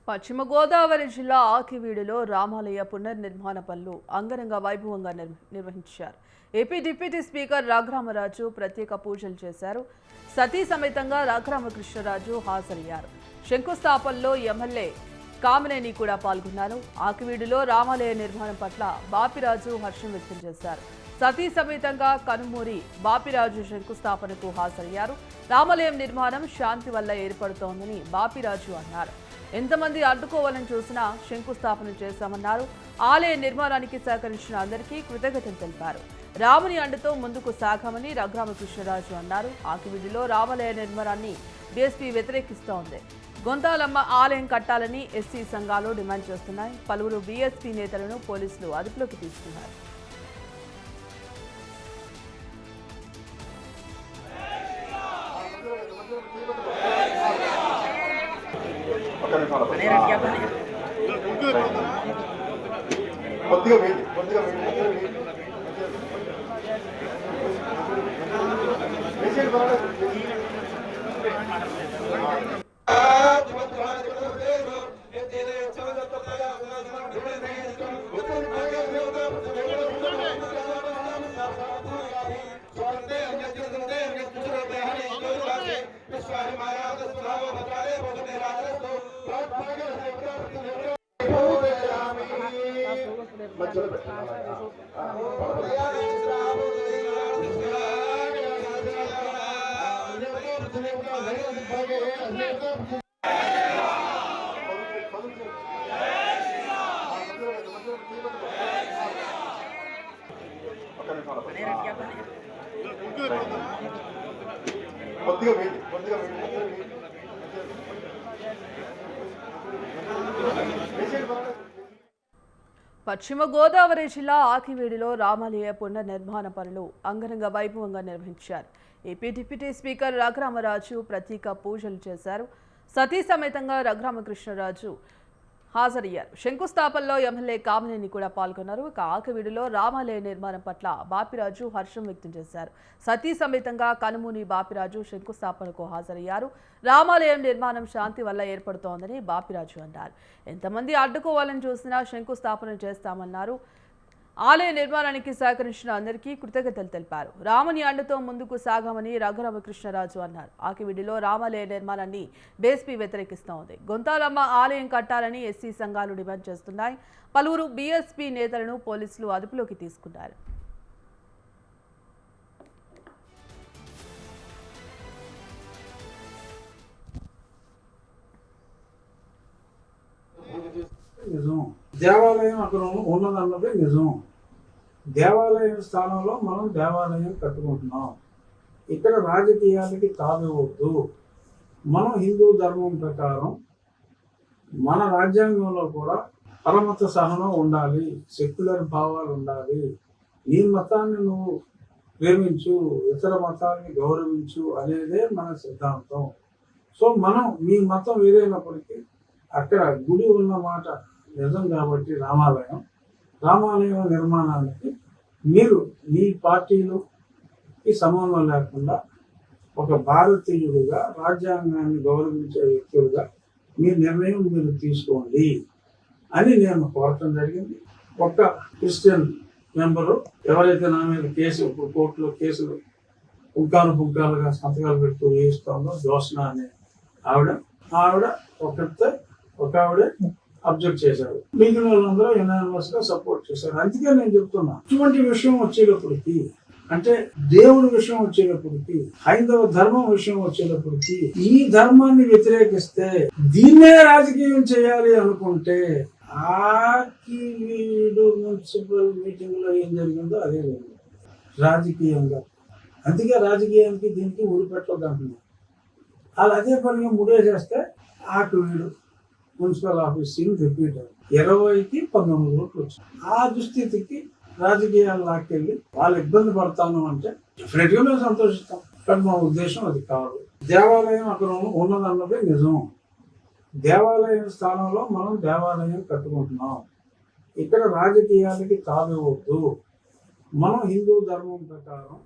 పశ్చిమ గోదావరి జిల్లా ఆకివీడులో రామాలయ పునర్నిర్మాణ పనులు అంగరంగ వైభవంగా నిర్వహించారు. ఏపీ డిప్యూటీ స్పీకర్ రఘురామరాజు ప్రత్యేక పూజలు చేశారు. సతీ సమేతంగా రఘురామకృష్ణరాజు హాజరయ్యారు. శంకుస్థాపనలో ఎమ్మెల్యే కామినేని కూడా పాల్గొన్నారు. ఆకివీడులో రామాలయ నిర్మాణం పట్ల బాపిరాజు హర్షం వ్యక్తం చేశారు. సతీ సమేతంగా కనుమూరి బాపిరాజు శంకుస్థాపనకు హాజరయ్యారు. రామాలయం నిర్మాణం శాంతి వల్ల ఏర్పడుతోందని బాపిరాజు అన్నారు. ఎంతమంది అడ్డుకోవాలని చూసినా శంకుస్థాపన చేశామన్నారు. ఆలయ నిర్మాణానికి సహకరించిన అందరికీ కృతజ్ఞతలు తెలిపారు. రాముని అండతో ముందుకు సాగామని రఘురామకృష్ణరాజు అన్నారు. ఆకివీడిలో రామాలయ నిర్మాణాన్ని బీఎస్పీ వ్యతిరేకిస్తోంది. గొంతాలమ్మ ఆలయం కట్టాలని ఎస్సీ సంఘాలు డిమాండ్ చేస్తున్నాయి. పలువురు బీఎస్పీ నేతలను పోలీసులు అదుపులోకి తీసుకున్నారు. పశ్చిమ గోదావరి జిల్లా ఆకివీడిలో రామాలయ పునర్నిర్మాణ పనులు అంగరంగ వైభవంగా నిర్వహించారు. ఏపీ డిప్యూటీ స్పీకర్ రఘురామరాజు ప్రత్యేక పూజలు చేశారు. సతీ సమేతంగా రఘురామకృష్ణరాజు హాజరయ్యారు. శంకుస్థాపనలో ఎమ్మెల్యే కామినేని కూడా పాల్గొన్నారు. ఇక ఆకివీడులో రామాలయ నిర్మాణం పట్ల బాపిరాజు హర్షం వ్యక్తం చేశారు. సతీ సమేతంగా కనుమూని బాపిరాజు శంకుస్థాపనకు హాజరయ్యారు. రామాలయం నిర్మాణం శాంతి వల్ల ఏర్పడుతోందని బాపిరాజు అన్నారు. ఎంతమంది అడ్డుకోవాలని చూసినా శంకుస్థాపన చేస్తామన్నారు. ఆలయ నిర్మాణానికి సహకరించిన అందరికీ కృతజ్ఞతలు తెలిపారు. రాముని అండతో ముందుకు సాగామని రఘురామకృష్ణరాజు అన్నారు. ఆకివీడిలో రామాలయ నిర్మాణాన్ని బీఎస్పీ వ్యతిరేకిస్తోంది. గొంతాలమ్మ ఆలయం కట్టాలని ఎస్సీ సంఘాలు డిమాండ్ చేస్తున్నాయి. పలువురు బీఎస్పీ నేతలను పోలీసులు అదుపులోకి తీసుకున్నారు. నిజం. దేవాలయం అక్కడ ఉన్నదన్నది నిజం. దేవాలయం స్థానంలో మనం దేవాలయం కట్టుకుంటున్నాం. ఇక్కడ రాజకీయాలకి తావివద్దు. మనం హిందూ ధర్మం ప్రకారం మన రాజ్యాంగంలో కూడా పరమత సహనం ఉండాలి, సెక్యులర్ భావాలు ఉండాలి. నీ మతాన్ని నువ్వు ప్రేమించు, ఇతర మతాన్ని గౌరవించు అనేదే మన సిద్ధాంతం. సో మనం మీ మతం ఏదైనప్పటికీ అక్కడ గుడి ఉన్న మాట నిజం కాబట్టి రామాలయం నిర్మాణానికి మీరు మీ పార్టీలకి సంబంధం లేకుండా ఒక భారతీయుడిగా రాజ్యాంగాన్ని గౌరవించే వ్యక్తులుగా మీ నిర్ణయం మీరు తీసుకోండి అని నేను కోరటం జరిగింది. ఒక క్రిస్టియన్ మెంబరు ఎవరైతే నా మీద కేసు ఇప్పుడు కోర్టులో కేసులు పుంకాలుగా సంతకాలు పెడుతూ వేయిస్తోందో జోస్న అనే ఆవిడ ఒక ఆవిడ అబ్జెక్ట్ చేశారు. మిగిలిన వాళ్ళందరూ యునానిమస్ గా సపోర్ట్ చేశారు. అందుకే నేను చెప్తున్నా, ఇటువంటి విషయం వచ్చేటప్పటికి, అంటే దేవుడి విషయం వచ్చేటప్పటికి, హైందవ ధర్మం విషయం వచ్చేటప్పటికి, ఈ ధర్మాన్ని వ్యతిరేకిస్తే దీన్నే రాజకీయం చేయాలి అనుకుంటే ఆకివీడు మున్సిపల్ మీటింగ్ లో ఏం జరిగిందో అదే జరిగింది రాజకీయంగా. అందుకే రాజకీయానికి దీనికి ఊడిపెట్టదు అంటున్నారు. వాళ్ళు అదే పనిగా ముడేసేస్తే Akividu municipal office scene repeat అయ్యింది. 20కి 19 ఓట్లు వచ్చాయి. ఆ దుస్థితికి రాజకీయాలు లాక్కెళ్ళి వాళ్ళు ఇబ్బంది పడతాను అంటే డెఫినెట్ గా మేము సంతోషిస్తాం. కానీ మా ఉద్దేశం అది కాదు. దేవాలయం అక్కడ ఉన్నదన్నది నిజం. దేవాలయం స్థానంలో మనం దేవాలయం కట్టుకుంటున్నాం. ఇక్కడ రాజకీయాలకి తావివద్దు. మనం హిందూ ధర్మం ప్రకారం